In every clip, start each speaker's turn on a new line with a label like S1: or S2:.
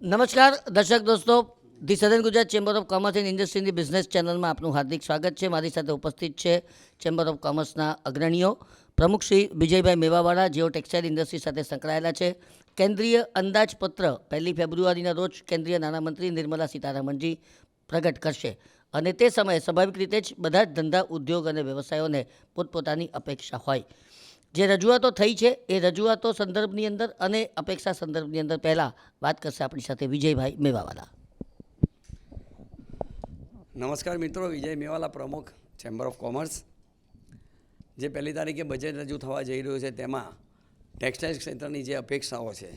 S1: નમસ્કાર દર્શક દોસ્તો, the southern Gujarat chamber of commerce and ઇન્ડસ્ટ્રીની બિઝનેસ ચેનલમાં આપનું હાર્દિક સ્વાગત છે. મારી સાથે ઉપસ્થિત છે ચેમ્બર ઓફ કોમર્સના અગ્રણીઓ, પ્રમુખ શ્રી વિજયભાઈ મેવાવાળા, જેઓ ટેક્સટાઇલ ઇન્ડસ્ટ્રી સાથે સંકળાયેલા છે. કેન્દ્રીય અંદાજપત્ર 1 ફેબ્રુઆરીના રોજ કેન્દ્રીય નાણામંત્રી નિર્મલા સીતારામનજી પ્રગટ કરશે અને તે સમયે સ્વાભાવિક રીતે જ બધા જ ધંધા, ઉદ્યોગ અને વ્યવસાયોને પોતપોતાની અપેક્ષા હોય. જે રજૂઆતો થઈ છે એ રજૂઆતો સંદર્ભની અંદર અને અપેક્ષા સંદર્ભની અંદર પહેલાં વાત કરશે આપણી સાથે વિજયભાઈ મેવાવાલા.
S2: નમસ્કાર મિત્રો, વિજય મેવાલા, પ્રમુખ ચેમ્બર ઓફ કોમર્સ. જે 1 તારીખે બજેટ રજૂ થવા જઈ રહ્યું છે તેમાં ટેક્સટાઇલ ક્ષેત્રની જે અપેક્ષાઓ છે,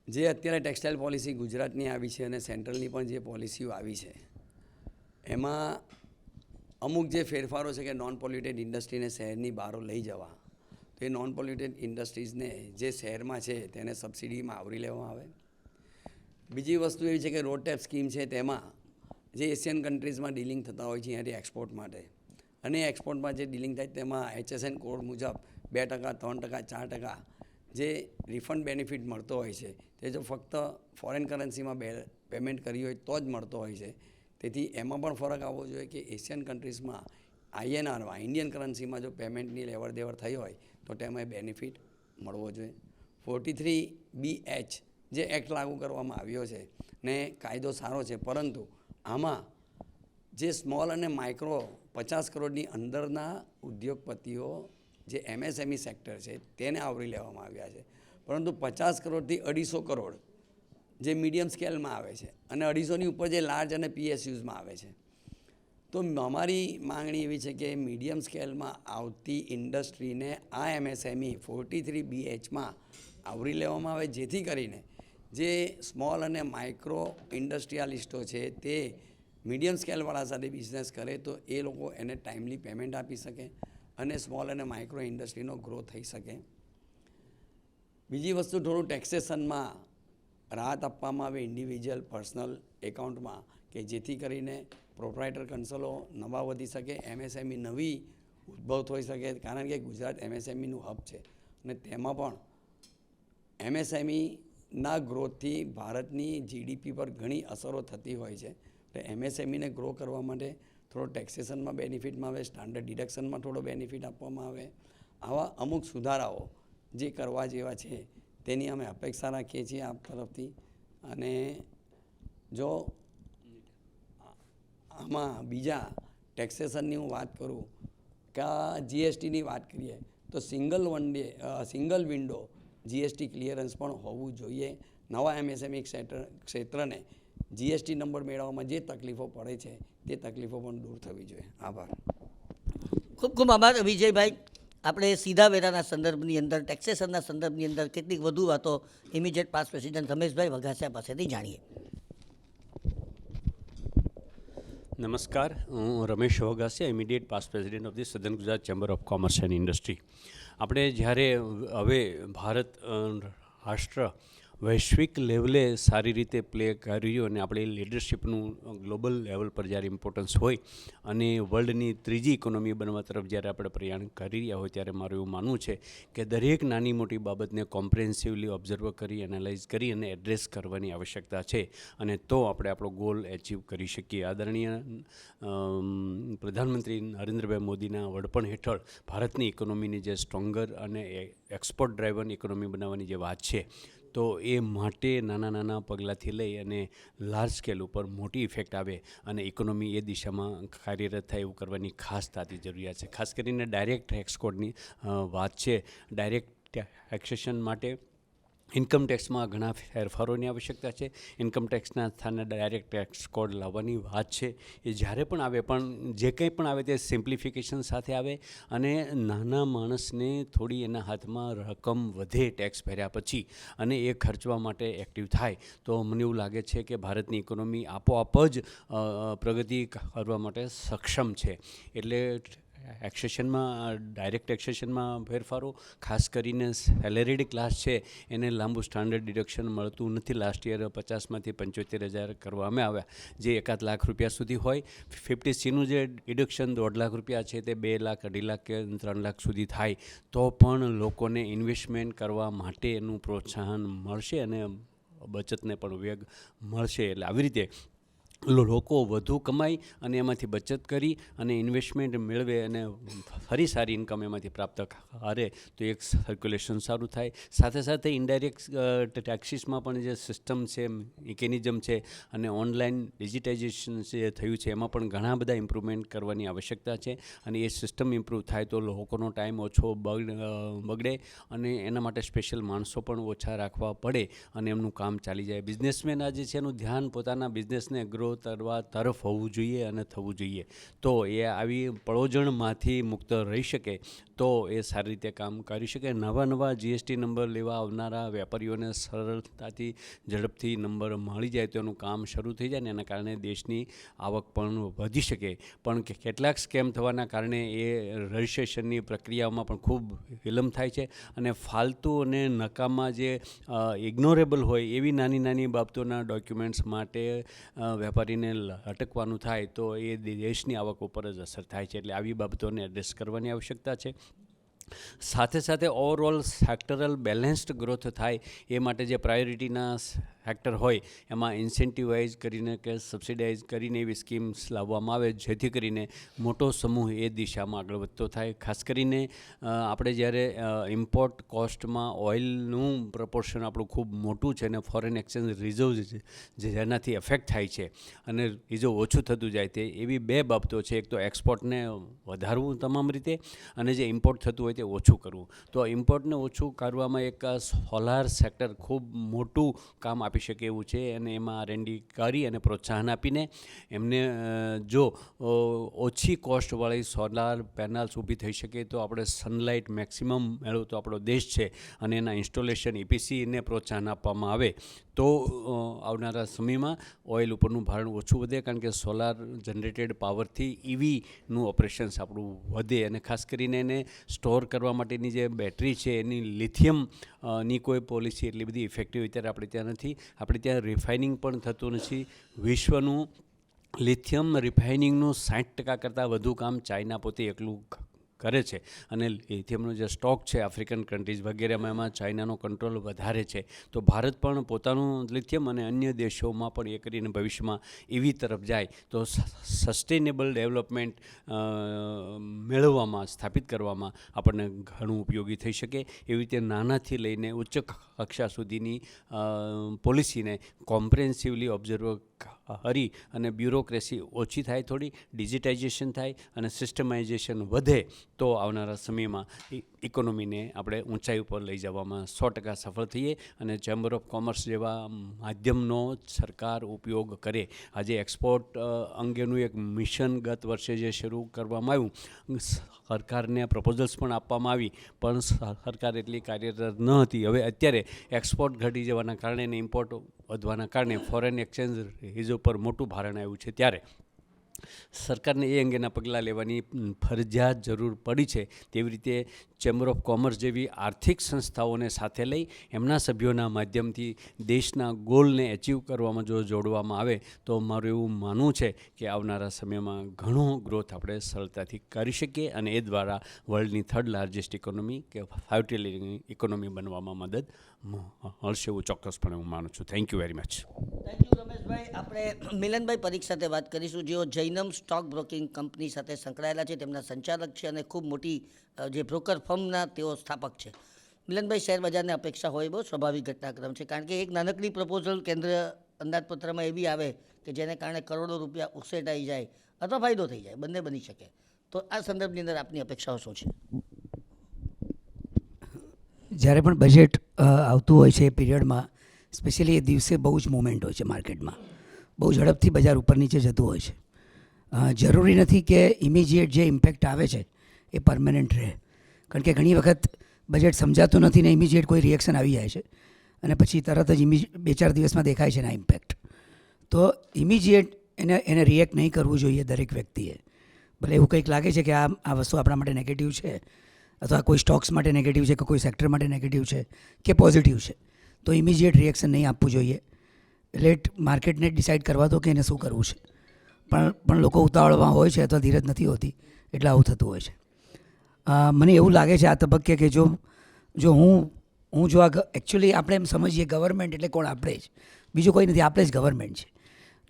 S2: જે અત્યારે ટેક્સટાઇલ પોલિસી ગુજરાતની આવી છે અને સેન્ટ્રલની પણ જે પોલિસીઓ આવી છે, એમાં અમુક જે ફેરફારો છે કે નોન પોલ્યુટેડ ઇન્ડસ્ટ્રીને શહેરની બહાર લઈ જવા, તો એ નોન પોલ્યુટેડ ઇન્ડસ્ટ્રીઝને જે શહેરમાં છે તેને સબસિડીમાં આવરી લેવામાં આવે. બીજી વસ્તુ એવી છે કે રોડ ટેપ સ્કીમ છે, તેમાં જે એશિયન કન્ટ્રીઝમાં ડીલિંગ થતા હોય છે અહીંયાથી એક્સપોર્ટ માટે, અને એક્સપોર્ટમાં જે ડીલિંગ થાય તેમાં HSN કોડ મુજબ 2%, 3%, 4% જે રિફંડ બેનિફિટ મળતો હોય છે, તે જો ફક્ત ફોરેન કરન્સીમાં પેમેન્ટ કરી હોય તો જ મળતો હોય છે. તેથી એમાં પણ ફરક આવવો જોઈએ કે એશિયન કન્ટ્રીઝમાં INRમાં, ઇન્ડિયન કરન્સીમાં જો પેમેન્ટની લેવડ દેવડ થઈ હોય તો તેમાં બેનિફિટ મળવો જોઈએ. 43BH જે એક્ટ લાગુ કરવામાં આવ્યો છે ને કાયદો સારો છે, પરંતુ આમાં જે સ્મોલ અને માઇક્રો 50 કરોડની અંદરના ઉદ્યોગપતિઓ જે MSME સેક્ટર છે તેને આવરી લેવામાં આવ્યા છે, પરંતુ 50 કરોડથી 250 કરોડ જે મીડિયમ સ્કેલમાં આવે છે અને 250ની ઉપર જે લાર્જ અને PSUsમાં આવે છે. તો અમારી માંગણી એવી છે કે મીડિયમ સ્કેલમાં આવતી ઇન્ડસ્ટ્રીને આ MSME 43BHમાં આવરી લેવામાં આવે, જેથી કરીને જે સ્મોલ અને માઇક્રો ઇન્ડસ્ટ્રીયાલિસ્ટો છે તે મીડિયમ સ્કેલવાળા સાથે બિઝનેસ કરે તો એ લોકો એને ટાઈમલી પેમેન્ટ આપી શકે અને સ્મોલ અને માઇક્રો ઇન્ડસ્ટ્રીનો ગ્રોથ થઈ શકે. બીજી વસ્તુ, થોડું ટેક્સેશનમાં રાહત આપવામાં આવે ઇન્ડિવિજ્યુઅલ પર્સનલ એકાઉન્ટમાં, કે જેથી કરીને પ્રોપ્રાઇટર કન્સલો નવા વધી શકે, MSME નવી ઉદ્ભવ થઈ શકે, કારણ કે ગુજરાત MSMEનું હબ છે અને તેમાં પણ MSMEના ગ્રોથથી ભારતની GDP પર ઘણી અસરો થતી હોય છે. એટલે MSMEને ગ્રો કરવા માટે થોડો ટેક્સેશનમાં બેનિફિટમાં આવે, સ્ટાન્ડર્ડ ડિડક્શનમાં થોડો બેનિફિટ આપવામાં આવે. આવા અમુક સુધારાઓ જે કરવા જેવા છે તેની અમે અપેક્ષા રાખીએ છીએ આપ તરફથી. અને જો આમાં બીજા ટેક્સેશનની હું વાત કરું કે GSTની વાત કરીએ તો સિંગલ વિન્ડો GST ક્લિયરન્સ પણ હોવું જોઈએ. નવા MSME ક્ષેત્રને GST નંબર મેળવવામાં જે તકલીફો પડે છે તે તકલીફો પણ દૂર થવી જોઈએ. આભાર.
S1: ખૂબ ખૂબ આભાર વિજયભાઈ. આપણે સીધા વેરાના સંદર્ભની અંદર, ટેક્સેશનના સંદર્ભની અંદર કેટલીક વધુ વાતો immediate past president Rameshbhai Vaghasiya પાસેથી જાણીએ.
S3: નમસ્કાર, હું Ramesh Vaghasiya, immediate past president of the southern Gujarat chamber of commerce and industry. આપણે જ્યારે હવે ભારત રાષ્ટ્ર વૈશ્વિક લેવલે સારી રીતે પ્લે કરી રહ્યું અને આપણે લીડરશિપનું ગ્લોબલ લેવલ પર જ્યારે ઇમ્પોર્ટન્સ હોય અને વર્લ્ડની ત્રીજી ઇકોનોમી બનવા તરફ જ્યારે આપણે પ્રયાણ કરી રહ્યા હોય, ત્યારે મારું એવું માનવું છે કે દરેક નાની મોટી બાબતને કોમ્પ્રિહેન્સિવલી ઓબ્ઝર્વ કરી, એનાલાઇઝ કરી અને એડ્રેસ કરવાની આવશ્યકતા છે, અને તો આપણે આપણો ગોલ એચીવ કરી શકીએ. આદરણીય પ્રધાનમંત્રી નરેન્દ્રભાઈ મોદીના વડપણ હેઠળ ભારતની ઇકોનોમીની જે સ્ટ્રોંગર અને એક્સપોર્ટ ડ્રાઈવન ઇકોનોમી બનાવવાની જે વાત છે, તો એ માટે નાના નાના પગલાંથી લઈ અને લાર્જ સ્કેલ ઉપર મોટી ઇફેક્ટ આવે અને ઇકોનોમી એ દિશામાં કાર્યરત થાય એવું કરવાની ખાસ તાતી જરૂરિયાત છે. ખાસ કરીને ડાયરેક્ટ ટેક્સ કોડની વાત છે. ડાયરેક્ટ ટેક્સેશન માટે ઇન્કમ ટેક્સમાં ઘણા ફેરફારોની આવશ્યકતા છે. ઇન્કમ ટેક્સના સ્થાને ડાયરેક્ટ ટેક્સ કોડ લાવવાની વાત છે. એ જ્યારે પણ આવે, પણ જે કંઈ પણ આવે તે સિમ્પ્લિફિકેશન સાથે આવે અને નાના માણસને થોડી એના હાથમાં રકમ વધે ટેક્સ ભર્યા પછી અને એ ખર્ચવા માટે એક્ટિવ થાય, તો મને એવું લાગે છે કે ભારતની ઇકોનોમી આપોઆપ જ પ્રગતિ કરવા માટે સક્ષમ છે. એટલે ડાયરેક્ટ ટેક્સેશનમાં ફેરફારો, ખાસ કરીને સેલેરીડ ક્લાસ છે એને લાંબુ સ્ટાન્ડર્ડ ડિડક્શન મળતું નથી. લાસ્ટ યર 50માંથી 75,000 કરવામાં આવ્યા, જે 1 લાખ રૂપિયા સુધી હોય. 50Cનું જે ડિડક્શન 1.5 લાખ રૂપિયા છે તે 2 લાખ, 2.5 લાખ કે 3 લાખ સુધી થાય, તો પણ લોકોને ઇન્વેસ્ટમેન્ટ કરવા માટે એનું પ્રોત્સાહન મળશે અને બચતને પણ વેગ મળશે. એટલે આવી રીતે લોકો વધુ કમાય અને એમાંથી બચત કરી અને ઇન્વેસ્ટમેન્ટ મેળવે અને ફરી સારી ઇન્કમ એમાંથી પ્રાપ્ત કરે તો એક સર્ક્યુલેશન સારું થાય. સાથે સાથે ઇનડાયરેક્ટ ટેક્સીસમાં પણ જે સિસ્ટમ છે, મિકેનિઝમ છે અને ઓનલાઈન ડિજિટાઇઝેશન જે થયું છે એમાં પણ ઘણા બધા ઇમ્પ્રુવમેન્ટ કરવાની આવશ્યકતા છે. અને એ સિસ્ટમ ઇમ્પ્રૂવ થાય તો લોકોનો ટાઈમ ઓછો બગડે અને એના માટે સ્પેશિયલ માણસો પણ ઓછા રાખવા પડે અને એમનું કામ ચાલી જાય. બિઝનેસમેન આજે છે એનું ધ્યાન પોતાના બિઝનેસને ગ્રો કરવા તરફ હોવું જોઈએ અને થવું જોઈએ. તો એ આવી પળોજણમાંથી મુક્ત રહી શકે તો એ સારી રીતે કામ કરી શકે. નવા GST નંબર લેવા આવનારા વેપારીઓને સરળતાથી ઝડપથી નંબર મળી જાય તો એનું કામ શરૂ થઈ જાય ને એના કારણે દેશની આવક પણ વધી શકે. પણ કેટલાક સ્કેમ થવાના કારણે એ રજિસ્ટ્રેશનની પ્રક્રિયામાં પણ ખૂબ વિલંબ થાય છે અને ફાલતુ અને નકામા જે ઇગ્નોરેબલ હોય એવી નાની બાબતોના ડોક્યુમેન્ટ્સ માટે વેપારીને લટકવાનું થાય તો એ દેશની આવક ઉપર જ અસર થાય છે. એટલે આવી બાબતોને એડ્રેસ કરવાની આવશ્યકતા છે. સાથે સાથે ઓવરઓલ સેક્ટરલ બેલેન્સ્ડ ગ્રોથ થાય એ માટે જે પ્રાયોરિટીના સેક્ટર હોય એમાં ઇન્સેન્ટિવાઇઝ કરીને કે સબસિડાઇઝ કરીને એવી સ્કીમ્સ લાવવામાં આવે જેથી કરીને મોટો સમૂહ એ દિશામાં આગળ વધતો થાય. ખાસ કરીને આપણે જ્યારે ઇમ્પોર્ટ કોસ્ટમાં ઓઇલનું પ્રપોર્શન આપણું ખૂબ મોટું છે અને ફોરેન એક્સચેન્જ રિઝર્વ જેનાથી એફેક્ટ થાય છે અને રિઝર્વ ઓછું થતું જાય તે એવી બે બાબતો છે. એક તો એક્સપોર્ટને વધારવું તમામ રીતે અને જે ઇમ્પોર્ટ થતું હોય તે ઓછું કરવું. તો ઇમ્પોર્ટને ઓછું કરવામાં એક સોલાર સેક્ટર ખૂબ મોટું કામ આપી શકે એવું છે અને એમાં R&D કરી અને પ્રોત્સાહન આપીને એમને જો ઓછી કોસ્ટવાળી સોલાર પેનલ્સ ઊભી થઈ શકે તો આપણે સનલાઇટ મેક્સિમમ મેળવતો આપણો દેશ છે અને એના ઇન્સ્ટોલેશન EPCને પ્રોત્સાહન આપવામાં આવે તો આવનારા સમયમાં ઓઇલ ઉપરનું ભારણ ઓછું વધે. કારણ કે સોલાર જનરેટેડ પાવરથી EVનું ઓપરેશન્સ આપણું વધે અને ખાસ કરીને એને સ્ટોર કરવા માટેની જે બેટરી છે એની લિથિયમની કોઈ પોલિસી એટલી બધી ઇફેક્ટિવ અત્યારે આપણે ત્યાં નથી. આપણે ત્યાં રિફાઇનિંગ પણ થતું નથી. વિશ્વનું લિથિયમ રિફાઇનિંગનું 60% કરતાં વધુ કામ ચાઇના પોતે એકલું કરે છે અને લિથિયમનો જે સ્ટોક છે આફ્રિકન કન્ટ્રીઝ વગેરેમાં એમાં ચાઇનાનો કંટ્રોલ વધારે છે. તો ભારત પણ પોતાનું લિથિયમ અને અન્ય દેશોમાં પણ એ કરીને ભવિષ્યમાં એવી તરફ જાય તો સસ્ટેનેબલ ડેવલપમેન્ટ મેળવવામાં સ્થાપિત કરવામાં આપણને ઘણું ઉપયોગી થઈ શકે. એવી રીતે નાનાથી લઈને ઉચ્ચ કક્ષા સુધીની પોલિસીને કોમ્પ્રિહેન્સિવલી ઓબ્ઝર્વ કરી અને બ્યુરોક્રેસી ઓછી થાય, થોડી ડિજિટાઇઝેશન થાય અને સિસ્ટમાઇઝેશન વધે તો આવનારા સમયમાં ઇકોનોમીને આપણે ઊંચાઈ ઉપર લઈ જવામાં 100% સફળ થઈએ અને ચેમ્બર ઓફ કોમર્સ જેવા માધ્યમનો સરકાર ઉપયોગ કરે. આજે એક્સપોર્ટ અંગેનું એક મિશન ગત વર્ષે જે શરૂ કરવામાં આવ્યું, સરકારને પ્રપોઝલ્સ પણ આપવામાં આવી પણ સરકાર એટલી કાર્યરત ન હતી. હવે અત્યારે એક્સપોર્ટ ઘટી જવાના કારણે અને ઇમ્પોર્ટ વધવાના કારણે ફોરેન એક્સચેન્જ રિઝર્વ પર મોટું ભારણ આવ્યું છે ત્યારે સરકારને એ અંગેના પગલાં લેવાની ફરજિયાત જરૂર પડી છે. તેવી રીતે ચેમ્બર ઓફ કોમર્સ જેવી આર્થિક સંસ્થાઓને સાથે લઈ એમના સભ્યોના માધ્યમથી દેશના ગોલને એચીવ કરવામાં જો જોડવામાં આવે તો મારું એવું માનવું છે કે આવનારા સમયમાં ઘણો ગ્રોથ આપણે સરળતાથી કરી શકીએ અને એ દ્વારા વર્લ્ડની 3rd લાર્જેસ્ટ ઇકોનોમી કે 5 ટ્રિલિયન ઇકોનોમી બનવામાં મદદ મળશે એવું ચોક્કસપણે હું માનું છું. Thank you very much.
S1: Thank you Rameshbhai. આપણે મિલનભાઈ પરીખ સાથે વાત કરીશું, જેઓ જૈનમ સ્ટોક બ્રોકિંગ કંપની સાથે સંકળાયેલા છે, તેમના સંચાલક છે અને ખૂબ મોટી જે બ્રોકર ફર્મના તેઓ સ્થાપક છે. મિલનભાઈ, શેર બજારને અપેક્ષા હોય બહુ સ્વાભાવિક ઘટનાક્રમ છે, કારણ કે એક નાનકડી પ્રપોઝલ કેન્દ્ર અંદાજપત્રમાં એવી આવે કે જેને કારણે કરોડો રૂપિયા ઉસેટાઈ જાય અથવા ફાયદો થઈ જાય, બંને બની શકે. તો આ સંદર્ભની અંદર આપની અપેક્ષાઓ શું છે?
S4: જ્યારે પણ બજેટ આવતું હોય છે એ પીરિયડમાં સ્પેશિયલી એ દિવસે બહુ જ મુવમેન્ટ હોય છે માર્કેટમાં. બહુ ઝડપથી બજાર ઉપર નીચે જતું હોય છે. જરૂરી નથી કે ઇમિજિએટ જે ઇમ્પેક્ટ આવે છે એ પરમનન્ટ રહે, કારણ કે ઘણી વખત બજેટ સમજાતું નથી ને ઇમિજિએટ કોઈ રિએક્શન આવી જાય છે અને પછી તરત જ 2-4 દિવસમાં દેખાય છે એના ઇમ્પેક્ટ. તો ઇમિજિએટ એને રિએક્ટ નહીં કરવું જોઈએ દરેક વ્યક્તિએ. ભલે એવું કંઈક લાગે છે કે આ વસ્તુ આપણા માટે નેગેટિવ છે અથવા કોઈ સ્ટોક્સ માટે નેગેટિવ છે કે કોઈ સેક્ટર માટે નેગેટિવ છે કે પોઝિટિવ છે, તો ઇમિજિએટ રિએક્શન નહીં આપવું જોઈએ. લેટ માર્કેટને ડિસાઇડ કરવા દો કે એને શું કરવું છે. પણ લોકો ઉતાવળમાં હોય છે અથવા ધીરજ નથી હોતી એટલે આવું થતું હોય છે. મને એવું લાગે છે આ તબક્કે કે જો હું હું જો એકચ્યુઅલી આપણે એમ સમજીએ ગવર્મેન્ટ એટલે કોણ? આપણે જ, બીજું કોઈ નથી, આપણે જ ગવર્મેન્ટ છે.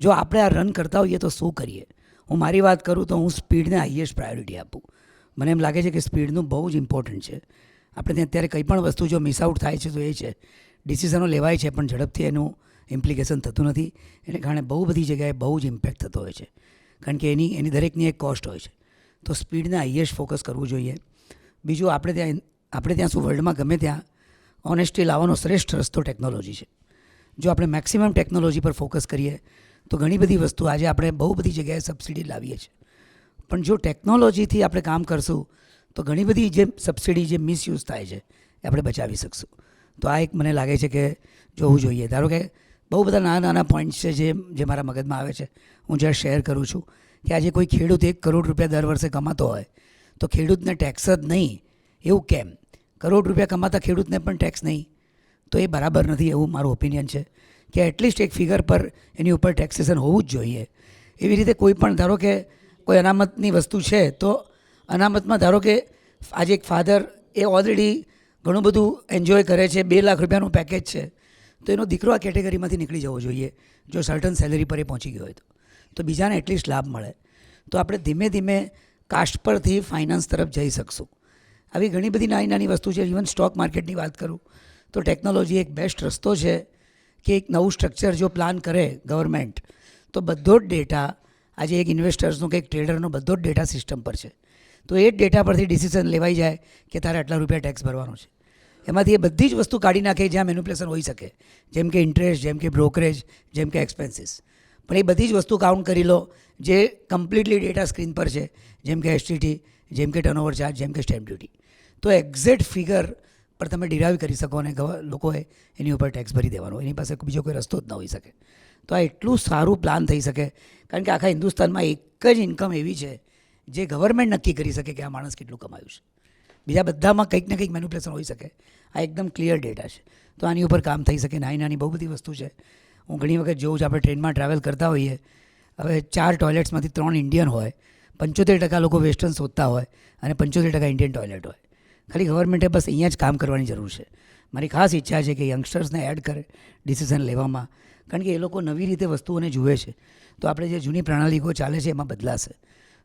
S4: જો આપણે આ રન કરતા હોઈએ તો શું કરીએ? હું મારી વાત કરું તો હું સ્પીડને હાઈએસ્ટ પ્રાયોરિટી આપું. મને એમ લાગે છે કે સ્પીડનું બહુ જ ઇમ્પોર્ટન્ટ છે. આપણે ત્યાં અત્યારે કંઈ પણ વસ્તુ જો મિસ આઉટ થાય છે તો એ છે ડિસિઝનો લેવાય છે પણ ઝડપથી એનું ઇમ્પ્લિકેશન થતું નથી. એને કારણે બહુ બધી જગ્યાએ બહુ જ ઇમ્પેક્ટ થતો હોય છે, કારણ કે એની દરેકની એક કોસ્ટ હોય છે. તો સ્પીડને હાઈએસ્ટ ફોકસ કરવું જોઈએ. બીજું આપણે ત્યાં શું વર્લ્ડમાં ગમે ત્યાં ઓનેસ્ટી લાવવાનો શ્રેષ્ઠ રસ્તો ટેકનોલોજી છે. જો આપણે મેક્સિમમ ટેકનોલોજી પર ફોકસ કરીએ તો ઘણી બધી વસ્તુ આજે આપણે બહુ બધી જગ્યાએ સબસિડી લાવીએ છીએ, પણ જો ટેકનોલોજીથી આપણે કામ કરશું તો ઘણી બધી જે સબસિડી જે મિસયુઝ થાય છે એ આપણે બચાવી શકશું. તો આ એક મને લાગે છે કે જોવું જોઈએ. ધારો કે બહુ બધા નાના નાના પોઈન્ટ્સ છે જે મારા મગજમાં આવે છે, હું જ્યારે શેર કરું છું કે આજે કોઈ ખેડૂત 1 કરોડ રૂપિયા દર વર્ષે કમાતો હોય તો ખેડૂતને ટેક્સ જ નહીં, એવું કેમ? કરોડ રૂપિયા કમાતા ખેડૂતને પણ ટેક્સ નહીં, તો એ બરાબર નથી, એવું મારું ઓપિનિયન છે કે એટલીસ્ટ એક ફિગર પર એની ઉપર ટેક્સેશન હોવું જ જોઈએ. એવી રીતે કોઈ પણ ધારો કે કોઈ અનામતની વસ્તુ છે તો અનામતમાં ધારો કે આજે એક ફાધર એ ઓલરેડી ઘણું બધું એન્જોય કરે છે, 2 લાખ રૂપિયાનું પેકેજ છે, તો એનો દીકરો આ કેટેગરીમાંથી નીકળી જવો જોઈએ જો સર્ટન સેલેરી પર એ પહોંચી ગયો હોય તો બીજાને એટલીસ્ટ લાભ મળે. તો આપણે ધીમે ધીમે કાસ્ટ પરથી ફાઇનાન્સ તરફ જઈ શકશું. આવી ઘણી બધી નાની નાની વસ્તુ છે. ઇવન સ્ટોક માર્કેટની વાત કરું તો ટેકનોલોજી એક બેસ્ટ રસ્તો છે કે એક નવું સ્ટ્રક્ચર જો પ્લાન કરે ગવર્મેન્ટ તો બધો જ ડેટા આજે એક ઇન્વેસ્ટર્સનો કે એક ટ્રેડરનો બધો જ ડેટા સિસ્ટમ પર છે. તો એ જ ડેટા પરથી ડિસિઝન લેવાઈ જાય કે તારે આટલા રૂપિયા ટેક્સ ભરવાનો છે. એમાંથી એ બધી જ વસ્તુ કાઢી નાખે જ્યાં મેન્યુપ્યુલેશન હોઈ શકે, જેમ કે ઇન્ટરેસ્ટ, જેમ કે બ્રોકરેજ, જેમ કે એક્સપેન્સીસ. પણ એ બધી જ વસ્તુ કાઉન્ટ કરી લો જે કમ્પ્લીટલી ડેટા સ્ક્રીન પર છે, જેમ કે એસટીટી, જેમ કે ટર્નઓવર ચાર્જ, જેમ કે સ્ટેમ્પ ડ્યુટી. તો એક્ઝેક્ટ ફિગર પર તમે ડિરાઈવ કરી શકો અને લોકોએ એની ઉપર ટેક્સ ભરી દેવાનો, એની પાસે બીજો કોઈ રસ્તો જ ન હોઈ શકે. તો આ એટલું સારું પ્લાન થઈ શકે, કારણ કે આખા હિન્દુસ્તાનમાં એક જ ઇન્કમ એવી છે જે ગવર્મેન્ટ નક્કી કરી શકે કે આ માણસ કેટલું કમાયું છે. બીજા બધામાં કંઈક ને કંઈક મેન્યુપ્યુલેશન હોઈ શકે. આ એકદમ ક્લિયર ડેટા છે. તો આની ઉપર કામ થઈ શકે. નાની નાની બહુ બધી વસ્તુ છે. હું ઘણી વખત જોઉં છું, આપણે ટ્રેનમાં ટ્રાવેલ કરતા હોઈએ, હવે 4 ટોયલેટ્સમાંથી 3 ઇન્ડિયન હોય, 75% લોકો વેસ્ટર્ન શોધતા હોય અને 75% ઇન્ડિયન ટોયલેટ હોય. ખાલી ગવર્મેન્ટે બસ અહીંયા જ કામ કરવાની જરૂર છે. મારી ખાસ ઈચ્છા છે કે યંગસ્ટર્સને એડ કરે ડિસિઝન લેવામાં, કારણ કે એ લોકો નવી રીતે વસ્તુઓને જુએ છે. તો આપણે જે જૂની પ્રણાલીઓ ચાલે છે એમાં બદલાશે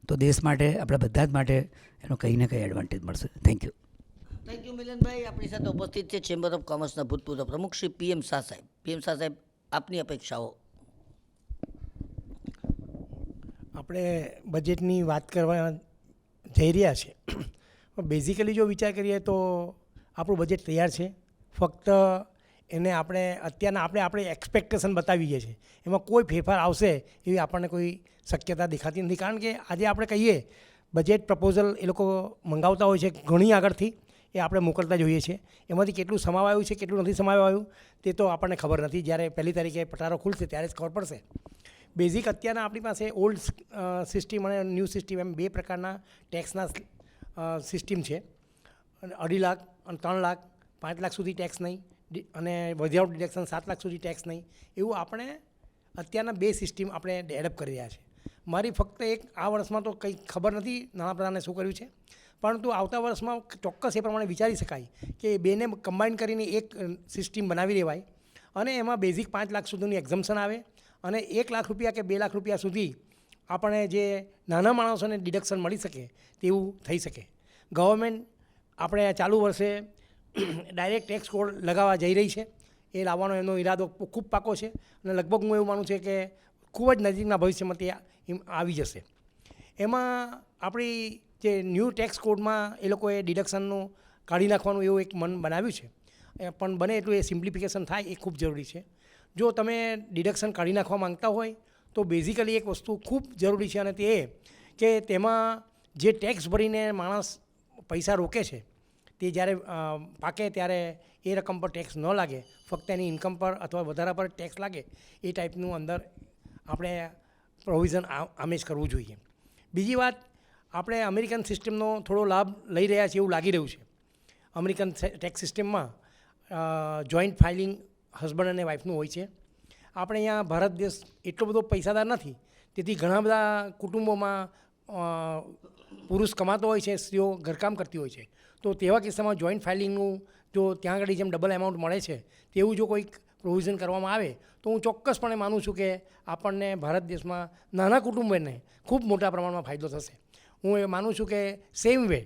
S4: તો દેશ માટે, આપણા બધા જ માટે એનો કંઈ ને કંઈ એડવાન્ટેજ મળશે. Thank you.
S1: થેન્ક યુ મિલનભાઈ. આપણી સાથે ઉપસ્થિત છે ચેમ્બર ઓફ કોમર્સના ભૂતપૂર્વ પ્રમુખ શ્રી PM શાહ સાહેબ. PM શાહ સાહેબ, આપની અપેક્ષાઓ.
S5: આપણે બજેટની વાત કરવા જઈ રહ્યા છે. બેઝિકલી જો વિચાર કરીએ તો આપણું બજેટ તૈયાર છે. ફક્ત એને આપણે એક્સપેક્ટેશન બતાવીએ છીએ. એમાં કોઈ ફેરફાર આવશે એવી આપણને કોઈ શક્યતા દેખાતી નથી, કારણ કે આજે આપણે કહીએ બજેટ પ્રપોઝલ એ લોકો મંગાવતા હોય છે ઘણી આગળથી, એ આપણે મોકલતા જોઈએ છીએ. એમાંથી કેટલું સમાવાયું છે, કેટલું નથી સમાવાયું તે તો આપણને ખબર નથી. જ્યારે 1લી તારીખે પટારો ખુલશે ત્યારે જ ખબર પડશે. બેઝિક અત્યારના આપણી પાસે ઓલ્ડ સિસ્ટમ અને ન્યૂ સિસ્ટમ એમ 2 પ્રકારના ટેક્સના સિસ્ટમ છે. 2.5 લાખ અને 3 લાખ, 5 લાખ સુધી ટેક્સ નહીં અને વિધાઉટ ડિડક્શન 7 લાખ સુધી ટેક્સ નહીં, એવું આપણે અત્યારના 2 સિસ્ટમ આપણે ડેવલપ કરી રહ્યા છે. મારી ફક્ત એક આ વર્ષમાં તો કંઈ ખબર નથી નાણાપ્રધાને શું કર્યું છે, પરંતુ આવતા વર્ષમાં ચોક્કસ એ પ્રમાણે વિચારી શકાય કે બેને કમ્બાઈન કરીને એક સિસ્ટમ બનાવી દેવાય અને એમાં બેઝિક 5 લાખ સુધીની એક્ઝમ્પશન આવે અને 1 લાખ રૂપિયા કે 2 લાખ રૂપિયા સુધી આપણે જે નાના માણસોને ડિડક્શન મળી શકે તેવું થઈ શકે. ગવર્મેન્ટ આપણે ચાલુ વર્ષે ડાયરેક્ટ ટેક્સ કોડ લગાવવા જઈ રહી છે. એ લાવવાનો એનો ઈરાદો ખૂબ પાકો છે અને લગભગ હું એવું માનું છું કે ખૂબ જ નજીકના ભવિષ્યમાં તે આવી જશે. એમાં આપણી જે ન્યૂ ટેક્સ કોડમાં એ લોકોએ ડિડક્શનનું કાઢી નાખવાનું એવું એક મન બનાવ્યું છે, પણ બને એટલું એ સિમ્પ્લિફિકેશન થાય એ ખૂબ જરૂરી છે. જો તમે ડિડક્શન કાઢી નાખવા માંગતા હોય તો બેઝિકલી એક વસ્તુ ખૂબ જરૂરી છે અને તે એ કે તેમાં જે ટેક્સ ભરીને માણસ પૈસા રોકે છે તે જ્યારે પાકે ત્યારે એ રકમ પર ટેક્સ ન લાગે, ફક્ત એની ઇન્કમ પર અથવા વધારા પર ટેક્સ લાગે એ ટાઈપનું અંદર આપણે પ્રોવિઝન આમે જ કરવું જોઈએ. બીજી વાત, આપણે અમેરિકન સિસ્ટમનો થોડો લાભ લઈ રહ્યા છીએ એવું લાગી રહ્યું છે. અમેરિકન ટેક્સ સિસ્ટમમાં જોઈન્ટ ફાઇલિંગ હસબન્ડ અને વાઈફનું હોય છે. આપણે અહીંયા ભારત દેશ એટલો બધો પૈસાદાર નથી, તેથી ઘણા બધા કુટુંબોમાં પુરુષ કમાતો હોય છે, સ્ત્રીઓ ઘરકામ કરતી હોય છે. તો તેવા કિસ્સામાં જોઈન્ટ ફાઇલિંગનું જો ત્યાં આગળ જેમ ડબલ એમાઉન્ટ મળે છે તેવું જો કોઈક પ્રોવિઝન કરવામાં આવે તો હું ચોક્કસપણે માનું છું કે આપણને ભારત દેશમાં નાના કુટુંબોને ખૂબ મોટા પ્રમાણમાં ફાયદો થશે. હું એ માનું છું કે સેમ વે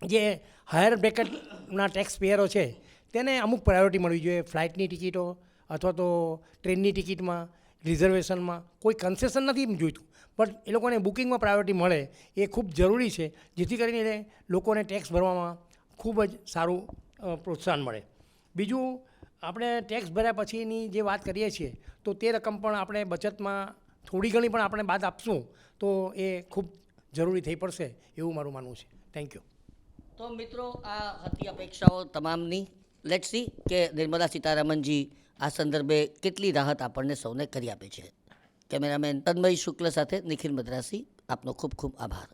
S5: જે હાયર બ્રેકેટના ટેક્સ પેયરો છે તેને અમુક પ્રાયોરિટી મળવી જોઈએ. ફ્લાઇટની ટિકિટો અથવા તો ટ્રેનની ટિકિટમાં, રિઝર્વેશનમાં કોઈ કન્સેશન નથી જોઈતું, પણ એ લોકોને બુકિંગમાં પ્રાયોરિટી મળે એ ખૂબ જરૂરી છે, જેથી કરીને લોકોને ટેક્સ ભરવામાં ખૂબ જ સારું પ્રોત્સાહન મળે. બીજું, આપણે ટેક્સ ભર્યા પછીની જે વાત કરીએ છીએ તો તે રકમ પણ આપણે બચતમાં થોડી ઘણી પણ આપણે બાદ આપશું તો એ ખૂબ જરૂરી થઈ પડશે એવું મારું માનવું છે. Thank you.
S1: તો મિત્રો, આ હતી અપેક્ષાઓ તમામની. લેટ્સ સી કે નિર્મલા સીતારામનજી આ સંદર્ભે કેટલી રાહત આપણને સૌને કરી આપે છે. કેમેરામેન તન્મય શુક્લ સાથે નિખિલ મદ્રાસી, આપનો ખૂબ ખૂબ આભાર.